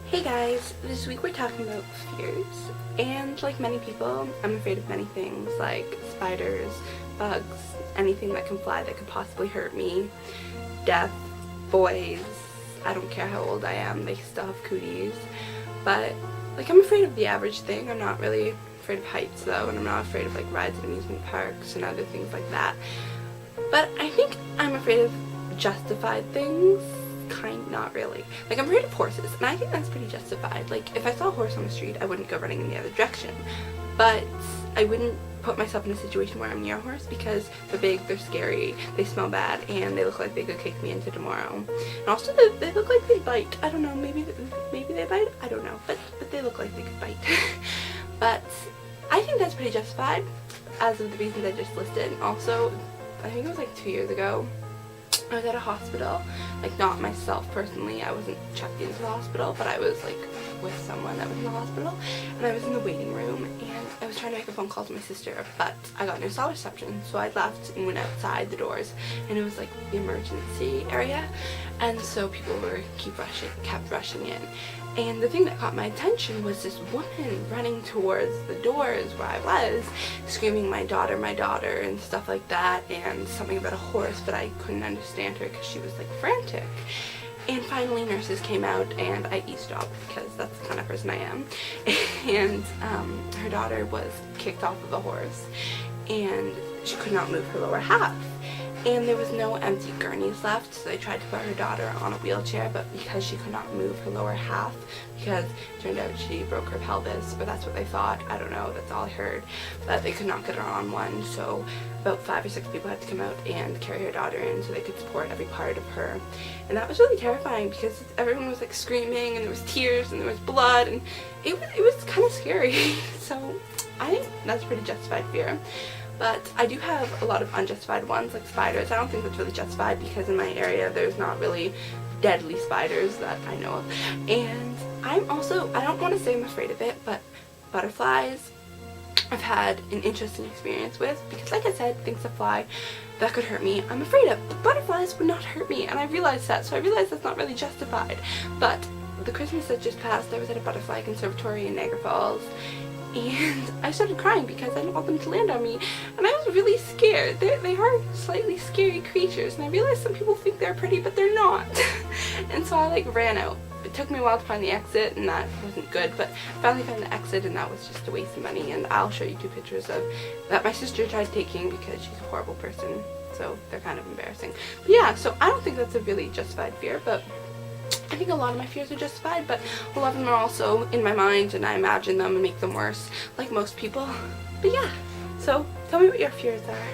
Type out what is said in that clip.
Hey guys, this week we're talking about fears, and like many people, I'm afraid of many things like spiders, bugs, anything that can fly that could possibly hurt me, death, boys, I don't care how old I am, they still have cooties, but like I'm afraid of the average thing. I'm not really afraid of heights though, and I'm not afraid of like rides at amusement parks and other things like that, but I think I'm afraid of justified things. Not really. Like, I'm afraid of horses, and I think that's pretty justified. Like, if I saw a horse on the street, I wouldn't go running in the other direction. But I wouldn't put myself in a situation where I'm near a horse because they're big, they're scary, they smell bad, and they look like they could kick me into tomorrow. And also, they look like they bite. I don't know, maybe they bite? I don't know, but they look like they could bite. But I think that's pretty justified, as of the reasons I just listed. Also, I think it was like 2 years ago, I was at a hospital, like not myself personally, I wasn't checked into the hospital, but I was like with someone that was in the hospital, and I was in the waiting room, and I was trying to make a phone call to my sister, but I got no cell reception, so I left and went outside the doors, and it was like the emergency area, and so people kept rushing in. And the thing that caught my attention was this woman running towards the doors where I was, screaming my daughter, and stuff like that, and something about a horse, but I couldn't understand her because she was like frantic. And finally nurses came out and I eavesdropped because that's the kind of person I am. And her daughter was kicked off of a horse and she could not move her lower half. And there was no empty gurneys left, so they tried to put her daughter on a wheelchair, but because she could not move her lower half, because it turned out she broke her pelvis, or that's what they thought, I don't know, that's all I heard, but they could not get her on one, so about 5 or 6 people had to come out and carry her daughter in so they could support every part of her. And that was really terrifying because everyone was like screaming, and there was tears, and there was blood, and it was kind of scary. So I think that's a pretty justified fear. But I do have a lot of unjustified ones, like spiders. I don't think that's really justified because in my area there's not really deadly spiders that I know of. And I don't want to say I'm afraid of it, but butterflies I've had an interesting experience with because, like I said, things that fly that could hurt me I'm afraid of. But butterflies would not hurt me, and I realized that, so I realized that's not really justified. But the Christmas that just passed, I was at a butterfly conservatory in Niagara Falls, and I started crying because I didn't want them to land on me, and I was really scared. They are slightly scary creatures, and I realized some people think they're pretty, but they're not. And so I like ran out. It took me a while to find the exit, and that wasn't good, but I finally found the exit, and that was just a waste of money. And I'll show you 2 pictures of that my sister tried taking because she's a horrible person, so they're kind of embarrassing. But yeah, so I don't think that's a really justified fear, but I think a lot of my fears are justified, but a lot of them are also in my mind and I imagine them and make them worse, like most people. But yeah, so tell me what your fears are.